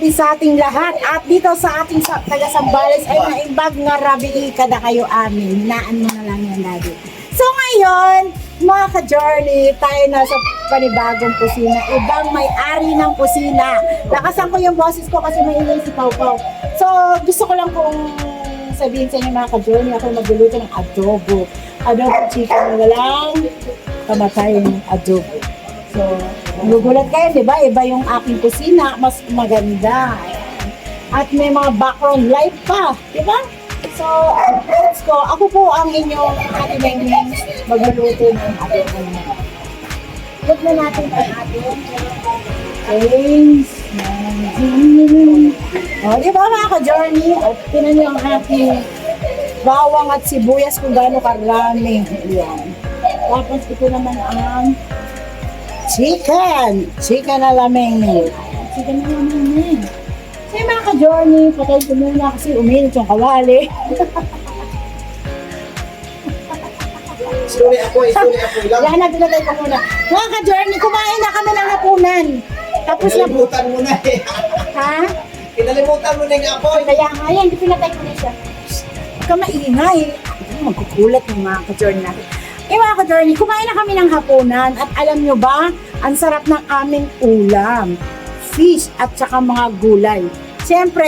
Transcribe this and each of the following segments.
gabi sa ating lahat. At dito sa ating taga-Sambales ay naibag nga rabi kada kayo amin. Hinaan mo na lang yan, Daddy. So ngayon, mga ka-journey, tayo na sa panibagong kusina. Ibang may-ari ng kusina. Lakasan ko yung boses ko kasi maingay si Pau Pau. So gusto ko lang kung sabihin sa inyo mga ka-journey, ako magluluto ng adobo. Adobo chicken na walang kamatayang adobo. So, nagugulat kayo, di ba? Iba yung aking kusina, mas maganda. At may mga background light pa, di ba? So, let's go. Ako po ang inyong Ate Mengmeng magluluto ng adobo na. Huwag na natin ang ating things. O, di ba mga ka-journey? At tinan niyo ang ating bawang at sibuyas kung gaano karami. Ayan. Tapos ito naman ang chicken na lameng. Chicken na lameng. So yung mga ka-journey, patay ko muna kasi uminit yung kawali. Sorry ako lang. Yan, naglalagay ko muna. Mga ka-journey, kumain na kami ng hapunan. Tapos na... Kinalimutan mo na eh. Ha? Kinalimutan mo na yung apoy. Kaya nga yan, pinatay ko na siya. Huwag ka maingay. Magkukulat yung mga ka-journey natin. Mga ka-journey, kumain na kami ng hapunan at alam nyo ba, ang sarap ng aming ulam. Fish at saka mga gulay. Siyempre,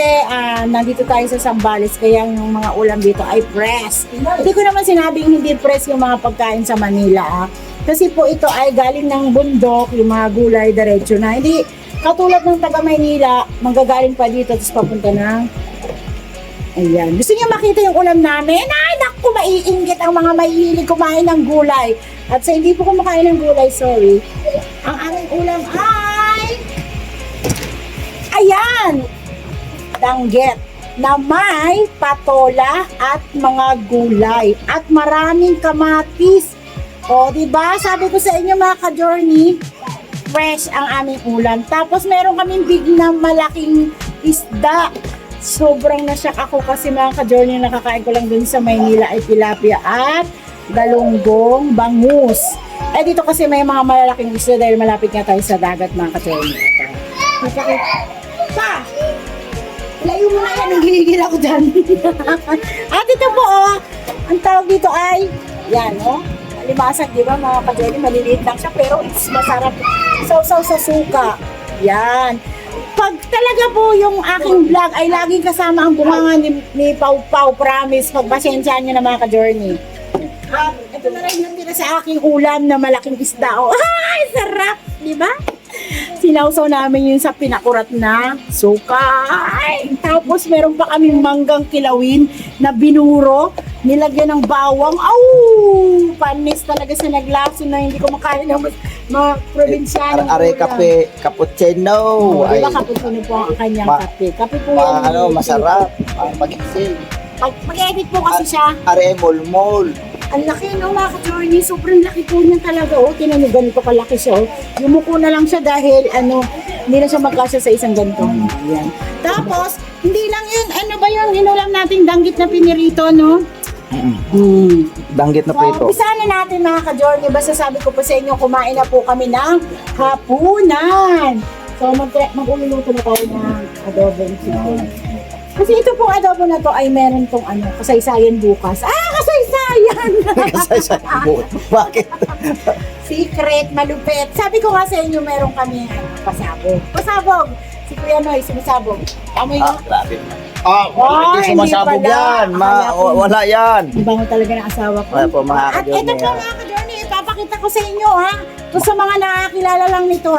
nandito tayo sa Sambales, kaya yung mga ulam dito ay fresh. Hindi ko naman sinabing hindi fresh yung mga pagkain sa Manila. Kasi po ito ay galing ng bundok, yung mga gulay, diretso na. Hindi katulad ng taga Maynila, manggagaling pa dito, tapos papunta ng... Ayan. Gusto niyo makita yung ulam namin? Ay, naku, maiinggit ang mga mahilig kumain ng gulay. At sa hindi po kumakain ng gulay, sorry. Ang aming ulam ay... Ayan! Danggit na may patola at mga gulay. At maraming kamatis. O, diba? Sabi ko sa inyo mga ka-journey, fresh ang aming ulam. Tapos meron kaming big na malaking isda. Sobrang nasyak ako kasi mga ka-journey nakakain ko lang dun sa Maynila ay tilapia at galunggong bangus. Eh dito kasi may mga malalaking isda dahil malapit nga tayo sa dagat mga ka-journey. Pa! Layo mo na yan, nanggigil ako dyan. At ito po ang tawag dito ay yan limasag, di ba mga ka-journey, maliliit lang siya pero it's masarap. Sausaw sa suka. Yan. Pag talaga po yung aking vlog ay laging kasama ang bunganga ni Pau Pau, promise, pagpasensyaan nyo na mga ka-journey. At ito na rin yung tira sa aking ulam na malaking isda. Ay, sarap! Di ba? Sinausaw namin yun sa pinakurat na suka. Ay, tapos meron pa kaming manggang kilawin na binuro, nilagyan ng bawang. Panis talaga sa naglaso na hindi ko makain ng mga probinsyano. Are kape, cappuccino. Di ba cappuccino po ang kanyang kape? Kape po yan. Masarap. Mag-ising. Mag-edit po kasi siya. Are mol-mol. Ang laki mga ka-journey, sobrang laki po niya talaga. Tinan niyo, ganito kalaki siya. Yumuko na lang siya dahil hindi na siya magkasya sa isang ganito. Yan. Tapos, hindi lang yun, inulam natin danggit na pinirito, no? Danggit na prito. So, umpisa na natin mga ka-journey. Basta sabi ko po sa inyo, kumain na po kami ng hapunan. So, mag-ululuto na tayo ng adobo. Kasi ito pong adobo na to ay meron tong kasaysayan bukas. Kasaysayan! Bakit? Secret, malupit. Sabi ko nga sa inyo, meron kami pasabog. Pasabog! Si Kuya Noy, sumasabog. Amoy nga. Grabe naman. Hindi sumasabog yan. Wala yan. Ibango talaga ng asawa ko. Wala po mga At ito po mga ka-journey, ipapakita ko sa inyo Ito sa mga nakakilala lang nito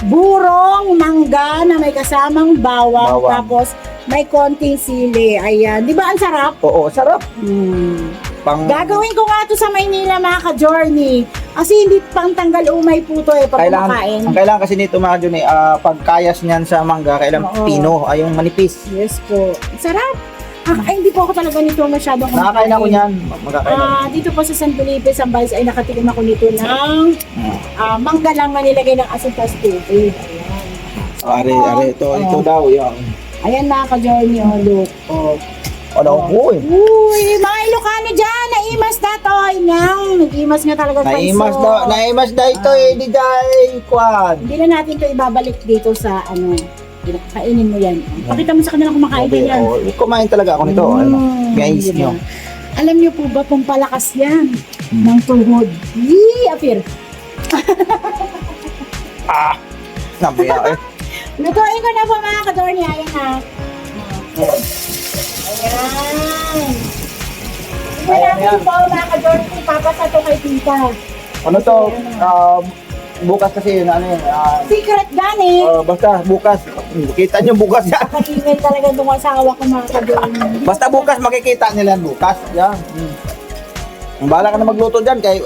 burong mangga na may kasamang bawang. Tapos may konting sili. Ayan. Di ba ang sarap? Oo, sarap. Gagawin ko nga ito sa Maynila mga ka-journey. Kasi hindi pang tanggal umay po ito pag kumakain. Ang kailangan kasi nito mga journey, pagkayas niyan sa mangga, kailangan pino, ay yung manipis. Yes po. Sarap. Ay, hindi po ako talaga nito masyadong nakakain ako niyan. Dito po sa San Felipe, Sambales, ay nakatikim ako nito ng mangga lang na nilagay ng asin plus tubig. Are, ito daw. Yan. Ayan mga ka-journey, look. Uy, mga Ilocano dyan, naimas na to. Nag-imas nga talaga. Naimas daw ito di dahil kwan. Hindi na natin ito ibabalik dito sa Kainin mo yan. Pakita mo sa kanila kumakain ka yan. Kumain talaga ako nito. Guys, diba? nyo. Alam niyo po ba, pampalakas yan ng tuhod. Yee, apir. Namaya eh. Lutuin ko na po mga kadorni. Ayan na. Ayan. Tingnan natin po mga kadorni. Papasa to kay tita. Ano to? Bukas kasi yun, ano yun. Secret gani. Basta bukas. Kita nyo bukas yan. Nakakingay talaga itong asawa ko mga kadorni. Basta bukas makikita nila bukas. Yan. Bahala ka na magluto dyan kay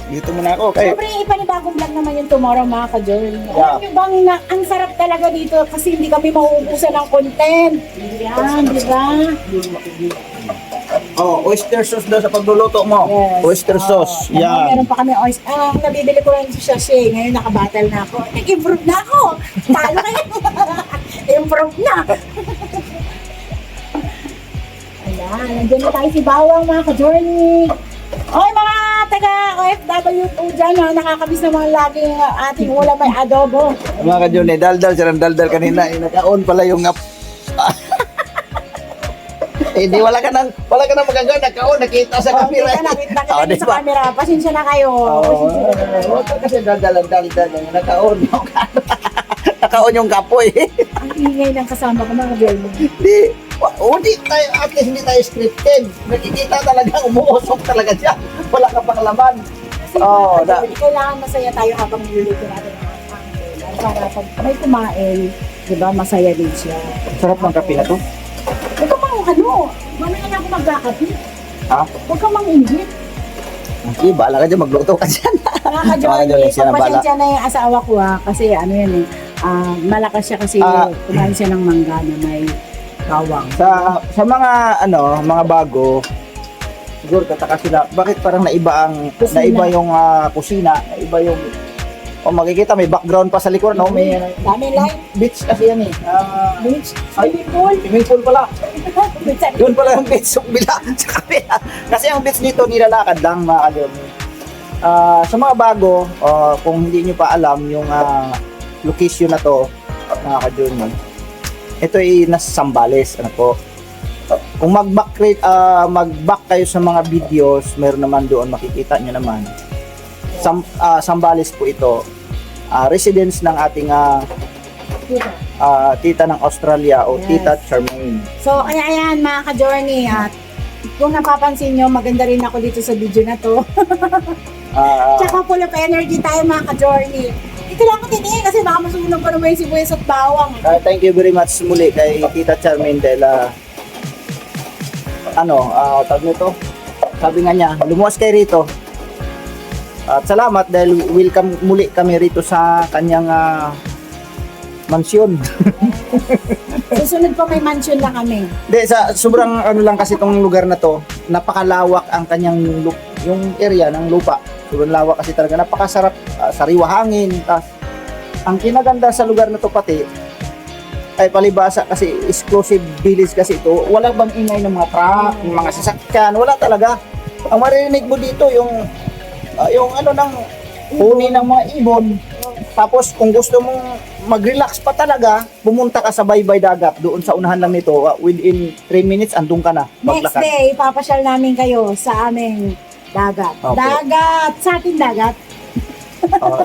dito muna ako kay Siyempre, ipanibagong vlog naman yung tomorrow mga ka-journey. Yeah. Alam nyo bang ang sarap talaga dito kasi hindi kami mauubusan ng content. Yan, di ba? oyster sauce daw sa pagluluto mo. Yes. Oyster sauce. Yan. Yan. Meron pa kami oyster. Nabibili ko lang sa sachet. Ngayon nakabattle na ako. Nag-improve na ako. Talo kayo. Improve na. Ayan. Nandiyan na tayo si Bawang mga ka-journey. Okay mga taga OFW po dyan ha. Nakakabis naman laging ating ulam may adobo. Mga ka-Johnny, daldal siya ng daldal kanina. Naka-on pala yung di wala ka nang magagawa, naka-on, nakita sa camera. Nakita sa camera. Pasensya na kayo. Kasi daldal, naka-on. Naka-on yung kapoy. Ang ingay ng kasama ko mga girl. Hindi tayo, at least hindi tayo scripted. Nakikita talaga, umuusok talaga siya. Wala ka pang laman. Kasi kailangan masaya tayo habang niluluto natin ang ulam. Para pag may kumain, di ba, masaya din siya. Sarap ng kape na to. Huwag ka mang mamaya na ako magkakapi. Ha? Huwag ka mang inggit. Okay, bahala ka dyan, magluto ka dyan. Mga ka-Johnny, pagpasensya na yung asawa ko kasi ano yan malakas siya kasi kumain siya ng mangga na may bawang. Sa mga mga bago, siguro tataka sila, bakit parang naiba yung kusina, naiba yung makikita may background pa sa likod, no? May Dami light. beach kasi yan eh. Beach. Swimming pool. Swimming pool pala. Yun pala yung beach sa kabila. Sa kabila. Kasi ang beach dito nilalakad lang mga ka-Johnny. Sa mga bago, kung hindi nyo pa alam yung location na to, mga ka-Johnny, ito ay nasa Zambales, ano po. Kung mag-back kayo sa mga videos, meron naman doon, makikita nyo naman. Zambales po ito. Residence ng ating tita ng Australia o Yes. Tita Charmaine. So, ayan mga ka-Journey. At kung napapansin nyo, maganda rin ako dito sa video na to. Tsaka full of energy tayo mga ka-Journey. Dito lang ako titingin kasi baka masunog pa naman yung sibuyas at bawang. Thank you very much muli kay Tita Charmaine dahil tawag nito, sabi nga niya, lumuwas kayo rito. At salamat dahil welcome muli kami rito sa kanyang mansyon. Susunod pa may mansion na kami. Hindi, sa sobrang lang kasi itong lugar na to, napakalawak ang kanyang yung area ng lupa. Sobrang lawak kasi talaga, napakasarap, sariwa hangin. Ang kinaganda sa lugar na to pati, ay palibasa kasi exclusive village kasi ito, wala bang ingay ng mga truck, ng mga sasakyan, wala talaga. Ang maririnig mo dito yung ng huni ng mga ibon. Tapos kung gusto mong mag-relax pa talaga, pumunta ka sa Baybay Dagat, doon sa unahan lang nito, within 3 minutes andun ka na. Next maglakad. day, ipapasyal namin kayo sa aming dagat. Okay. Dagat! Sa ating dagat.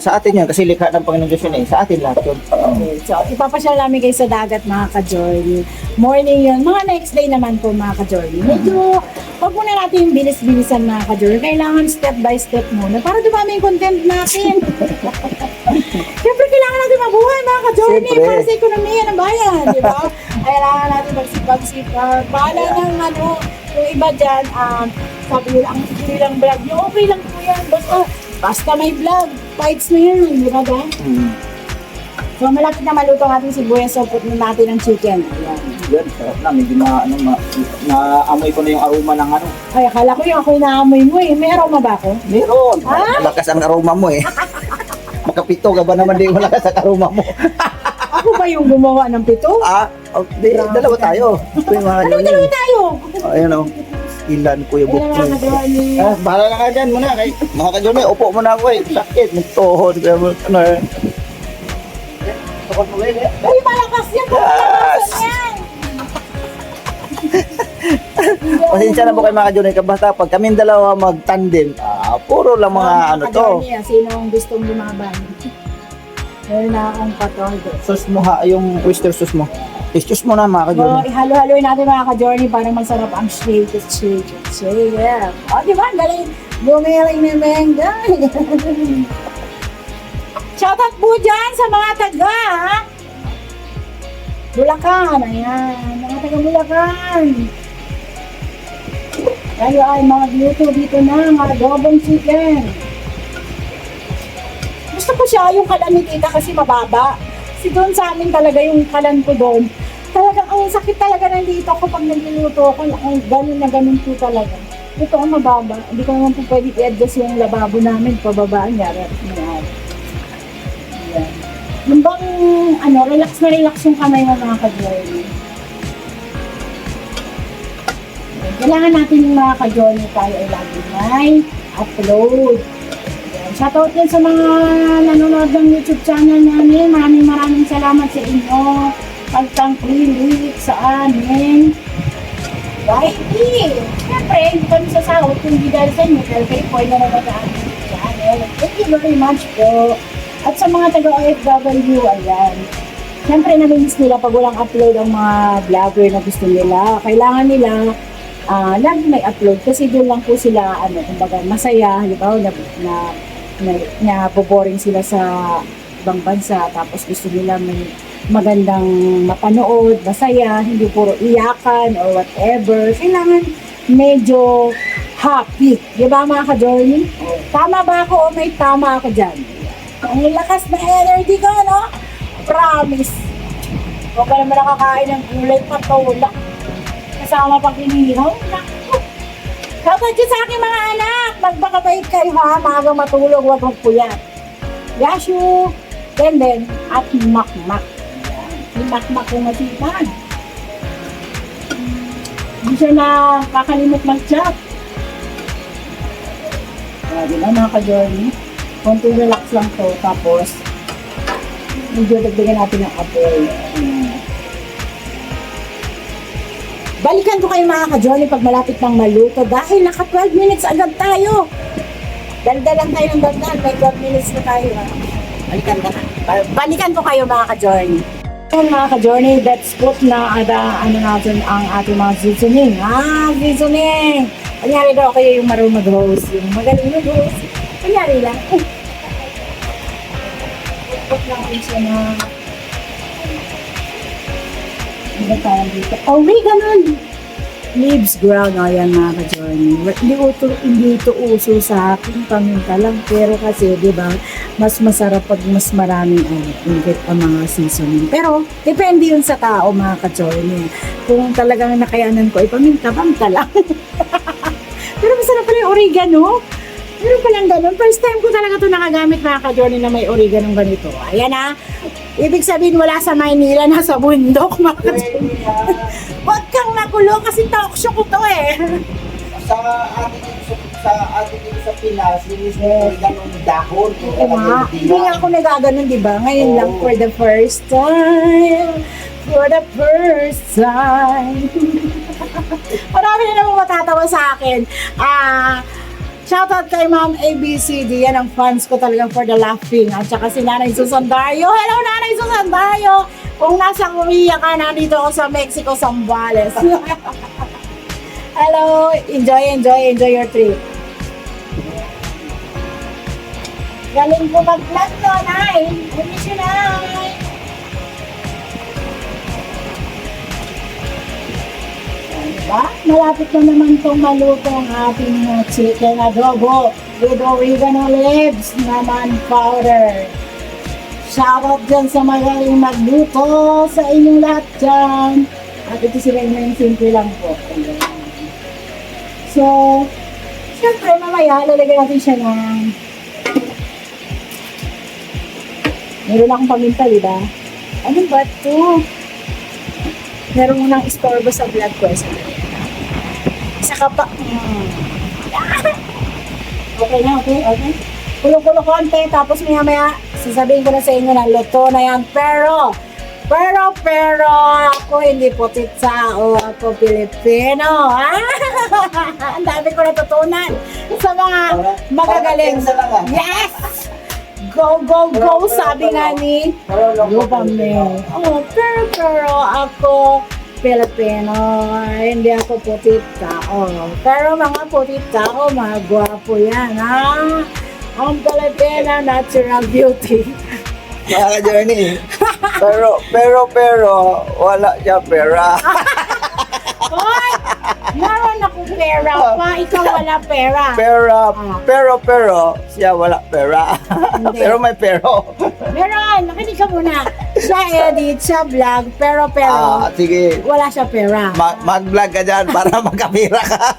Sa atin yun, kasi likha ng Panginoon Diyos yun eh. Sa atin lahat yun. Okay, so ipapasyal namin kayo sa dagat mga ka-Journey. Morning yun. Mga next day naman po mga ka-Journey. Medyo, wag muna natin yung bilis-bilisan mga ka-Journey. Kailangan step by step muna para dumami yung content natin. Siyempre, kailangan natin mabuhay mga ka-Journey Siyempre. para sa ekonomiya ng bayan, di ba? Kailangan natin magsipag-sipag. Bahala ng yung iba dyan, sabi nila, ang lang vlog nyo, okay lang po yan. Basta may vlog, fights na yan, di ba ba? So, malapit na maluto ang ating sibuyas, so put na natin ang chicken. Ayan. Yan, sarap na. Medyo naamoy ko na yung aroma ng Ay, akala ko yung ako inaamoy mo eh. May aroma ba ako? Meron. Ah? Malakas ang aroma mo eh. Makapito ka ba naman di malakas ang aroma mo? Ako ba yung gumawa ng pito? Dalawa tayo. Ito yung mga Dalawa tayo! Ayun o. Ilan ko yung Ayan mga ka-Journey. bahala na ka dyan muna. Mga ka-Johnny, upo muna ako eh. Sakit, magtohod. tukot mo eh. Uy, malakas yan. Malakas yan. Pasensya na po kayo mga ka-Johnny. Basta pag kami dalawa mag-tandem, puro lang mga ano to. Sino ang gustong lumaban? Meron na akong katoldo. Sauce mo ha, yung oyster sauce mo. Excuse mo na mga So, ka-Johnny. ihalo-haloy natin mga ka-journey para masarap ang shake. Yeah. O, di ba? Galing. Bumiling ni Menga. Shoutout po dyan sa mga taga Bulacan. Ayan. Mga taga Bulacan. Kayo ay magluto dito ng adobong chicken. Gusto ko siya yung kalan ni tita kasi mababa. Kasi doon sa amin talaga yung kalan ko doon. Talagang ang sakit talaga ng dito ko pag nagluluto ako. Ang ganun na ganun po talaga. Ito ang mababa. Hindi ko naman po pwede i-adjust yung lababo namin. Pababaan niya. Ayan. Yung bang, relax na relax yung kamay mo mga ka-journey. Kailangan natin yung mga ka-journey tayo ay lagi may upload. Ayan. Shoutout din sa mga nanonood ng YouTube channel namin. Maraming salamat sa inyo. Pagtangkilik sa amin. YT! Siyempre, hindi kami sasahod kung hindi dahil sa inyo. Pero kayo po ay nanonood sa amin channel. Thank you very much po. At sa mga taga-OFW, ayan. Siyempre, naminis nila pag walang upload ang mga vlogger na gusto nila. Kailangan nila lagi may upload kasi doon lang po sila, kumbaga, masaya. Halimbawa, na boring sila sa ibang bansa. Tapos gusto nila may magandang mapanood, masaya, hindi puro iyakan or whatever. Kailangan medyo happy. Di ba mga ka-journey? Tama ba ako o may tama ako dyan? Ang lakas na energy ko, no? Promise. Huwag ka naman nakakain ng gulay patulak. Kasama pang inihaw. Naku. Dapat yun sa aking mga anak. Magbakabait kayo ha. Maagang matulog, huwag magpuyat. Yashu. Then, at makmak. Yung makmak yung masipag. Hindi siya nakakalimot mag-chat. Di ba mga ka-journey? Konting relax lang to, tapos medyo dagdagan natin ng apoy. Balikan ko kayo mga ka-journey pag malapit ng maluto dahil naka 12 minutes agad tayo. Daldalan tayo ng daldal, may 12 minutes na tayo. Balikan ko kayo mga ka-journey. Mga ka-journey, let's put na natin ang ating mga seasoning. Seasoning! Kunyari daw kayo yung marunong mag-host, yung magaling mag-host. Kunyari lang. Put natin siya na ano tawag dito? Oregano! Leaves ground. Ayan mga ka-journey. Hindi ito uso sa akin. Paminta lang. Pero kasi, di ba, mas masarap pag mas maraming ingit ang mga seasoning. Pero, depende yun sa tao mga ka-journey. Kung talagang nakayanan ko, paminta lang. Pero masarap pala yung oregano. Meron palang ganun. First time ko talaga ito nakagamit mga ka-journey na may oregano ganito. Ayan na. Ibig sabihin wala sa Maynila, nasa bundok mga ka-journey. Huwag kang makulo kasi talk show ko to eh. Sa atin dito sa Pinas, linis mo ganong dahon. Hindi nga ako nagaganon, di ba? Ngayon lang for the first time. For the first time. Marami na naman matatawa sa akin. Shoutout kay Ma'am ABCD. Yan ang fans ko talagang for the laughing. At saka si Nanay Susan Dario. Hello Nanay Susan Dario! Kung nasa Korea ka, nandito ako sa Mexico, Zambales. Hello! Enjoy your trip. Galing po mag-vlog to, Nay. Miss you, Nay. Diba? Malapit na naman itong maluto ang ating chicken adobo with oregano leaves na non-powder. Shoutout dyan sa magaling magluto sa inyong lahat dyan. At ito sila yung simple lang po. So, syempre mamaya lalagyan natin siya ng meron akong paminta, diba? Ano ba ito? Meron mo nang istorbo sa vlog ko. Isa ka pa. Okay na, okay? kulo-kulo konti, tapos maya-maya, sasabihin ko na sa inyo na luto na yan. Pero, ako hindi putit tao, ako Pilipino. Ang dami ko natutunan sa mga magagaling. Yes! Go, go, go, sabi nga ni Lupame. Oh, pero ako Pilipino, hindi ako putit tao. Pero mga putit tao, mga gwapo yan, ha? Ang Pilipino, natural beauty. Mga ka-journey. Pero, wala siya pera. Hoy! Meron akong pera pa, ikaw wala pera. Pero, siya wala pera. Hindi. Pero may pero. Meron, nakinig ka muna. Siya edit, siya vlog, pero Sige. wala siya pera. Mag-vlog ka dyan para magkapira ka.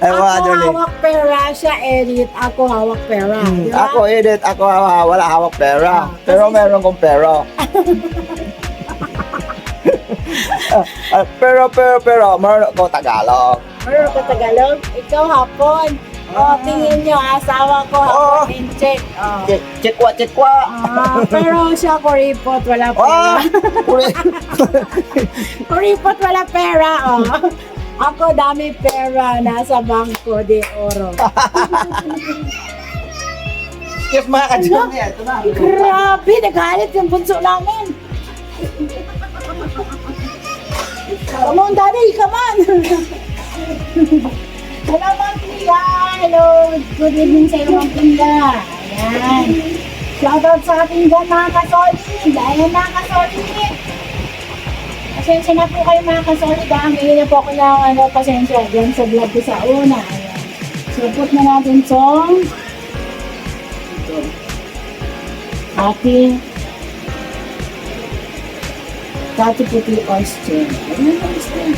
Ay, mga Ako journey. hawak pera, siya edit, ako hawak pera. Di ba? Ako edit, ako wala hawak pera. Pero meron kong pero. Pero, meron ako Tagalog. Meron ka Tagalog, ikaw hapon. O, tingin nyo, asawa ko hapon in check. Oh. Chikwa. Pero siya kuripot, wala pera. Kuripot, wala pera. Oh. Ako dami pera, nasa bangko de oro. Yes, mga ka-journey. Ito na. Grabe, nagalit yung bunso namin. Come on, daddy, come on. Hello, Ma'am Tia. Hello, good evening sa iyo, Ma'am Tia. Ayan. Shoutout sa ating dyan, mga kasolid. Ayan, mga kasolid. Pasensya na po kayo, mga kasolid. Hingi na po ako ng pasensya dyan sa vlog ko sa una. Ayan. So, put na natin song. Dati puti oyster. Ayan ang oyster.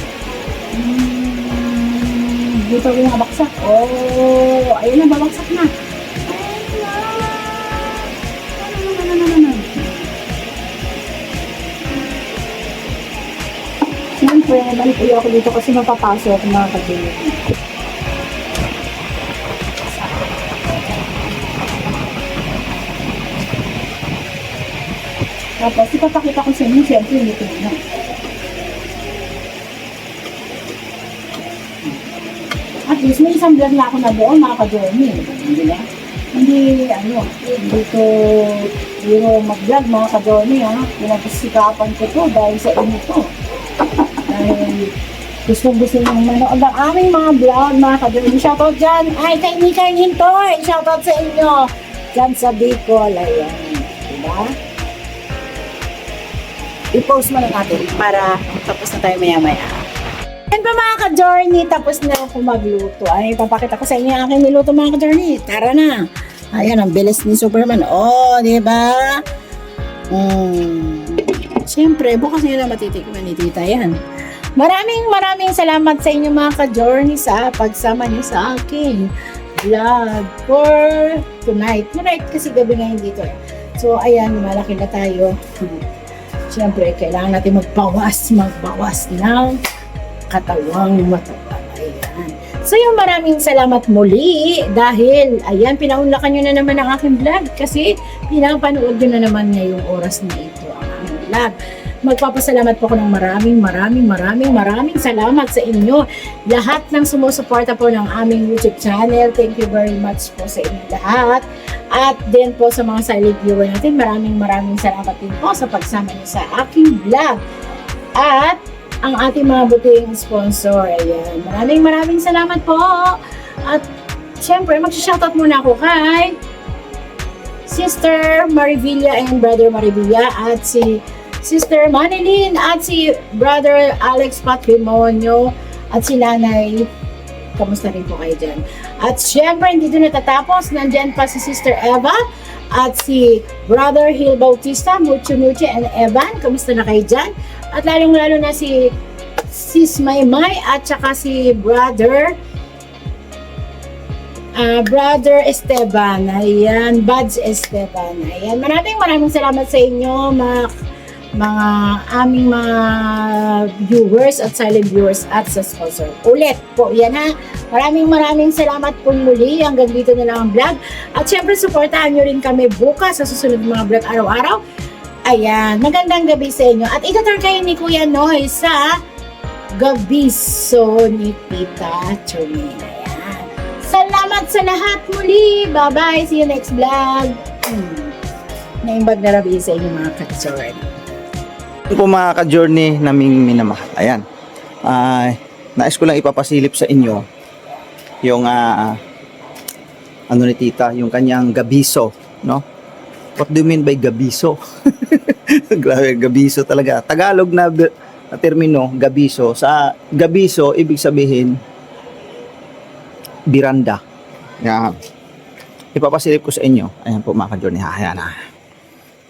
Dito yung nabaksak. Oh, ayun na, babaksak na. Ayun na. Ano. Siyempre, balik ulit ako dito kasi mapapasok mga kagawin. Tapos, ipapakita ko sa inyo, siyempre, dito na. At least, may isang vlog na ako na doon, mga ka-journey. Hindi ba? Hindi ko biro mag-vlog, mga ka-journey, ha? Pinagsikapan ko to dahil sa inyo to. Dahil gusto nyo manood ang aming mga vlog, mga ka-journey. Shoutout dyan. Ay, kay Nika Hintoy. Shoutout sa inyo. Dyan sa Bicol. Ayan. Diba? I-post mo na natin para tapos na tayo maya-maya. Yan pa mga ka-journey, tapos na ako magluto. Ay, papakita ko sa inyo ang aking niluto mga ka-journey. Tara na. Ayan, ang bilis ni Superman. Oh, di ba? Siyempre, bukas nyo na matitikman ni Tita yan. Maraming salamat sa inyo mga ka-journey sa pagsama niyo sa aking vlog for tonight. Tonight kasi gabi ngayon dito. So, ayan, malaki na tayo. Siyempre, kailangan natin magbawas ng katawang mataba. Ayan. So, yung maraming salamat muli dahil, ayan, pinaunlakan nyo na naman ang aking vlog kasi pinapanood nyo na naman ngayong oras na ito ang aking vlog. Magpapasalamat po ako ng maraming salamat sa inyo. Lahat ng sumusuporta po ng aming YouTube channel. Thank you very much po sa inyo lahat. At din po sa mga silent viewer natin, maraming salamat din po sa pagsama niyo sa aking vlog. At ang ating mga buting sponsor, ayan. Maraming salamat po. At syempre, mag-shoutout muna ako kay Sister Marivilla and Brother Marivilla at si Sister Manilyn at si Brother Alex Patrimonio at si Nanay. Kamusta rin po kayo dyan? At syempre, hindi doon natatapos. Nandyan pa si Sister Eva at si Brother Hill Bautista, Mucho and Evan. Kamusta na kayo dyan? At lalong-lalo na si Sis Maymay at saka si Brother Esteban. Ayan, Buds Esteban. Ayan, maraming salamat sa inyo, mga mga aming mga viewers at silent viewers at sa sponsor. Ulit po, yan ha. Maraming salamat po muli. Hanggang dito na lang ang vlog. At syempre, supportahan nyo rin kami bukas sa susunod mga vlog araw-araw. Ayan, magandang gabi sa inyo. At itutur kayo ni Kuya Noy sa Gabiso ni Tita Chomina. Ayan. Salamat sa lahat muli. Bye-bye. See you next vlog. Naimbag na rabi sa inyo mga ka-journey. Ito po mga ka-journey naming minamahal. Ayan. Nais ko lang ipapasilip sa inyo yung ano ni tita, yung kanyang gabiso, no? What do you mean by gabiso? Grabe, gabiso talaga. Tagalog na termino, gabiso. Sa gabiso, ibig sabihin biranda. Yan. Ipapasilip ko sa inyo. Ayan po mga ka-journey. Ayan na.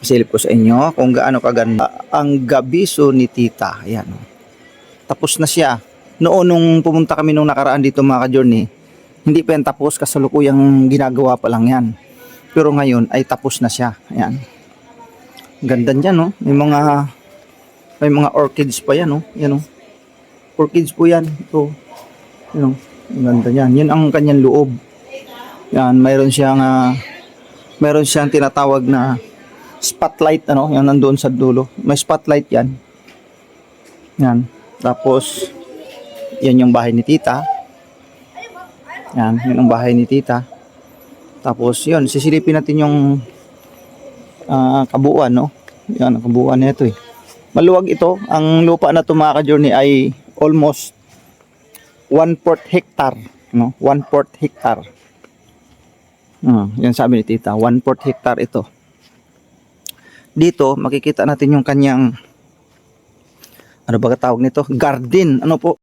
Pasilip ko sa inyo kung gaano kaganda ang gabiso ni tita. Ayan. Tapos na siya. Noon nung pumunta kami nung nakaraan dito mga ka-journey, hindi pa yan tapos, kasalukuyang ginagawa pa lang yan. Pero ngayon ay tapos na siya. Ayan. Ganda niya, no? May mga orchids pa yan, no? Yan, no? Orchids po yan. Ito. Yan, no? Ganda niyan. Yan ang kanyang loob. Yan, mayroon siyang tinatawag na spotlight, ano? Yan nandoon sa dulo. May spotlight yan. Yan. Tapos yan yung bahay ni tita. Yan, yun ang bahay ni tita. Tapos yun, sisilipin natin yung kabuuan, no? Yan, ang kabuuan nito eh. Maluwag ito. Ang lupa na ito mga ka-journey ay almost 1/4 hectare, no? 1/4 hectare. Yan sabi ni tita, 1/4 hectare ito. Dito makikita natin yung kanyang ano ba tawag nito? Garden. Ano po?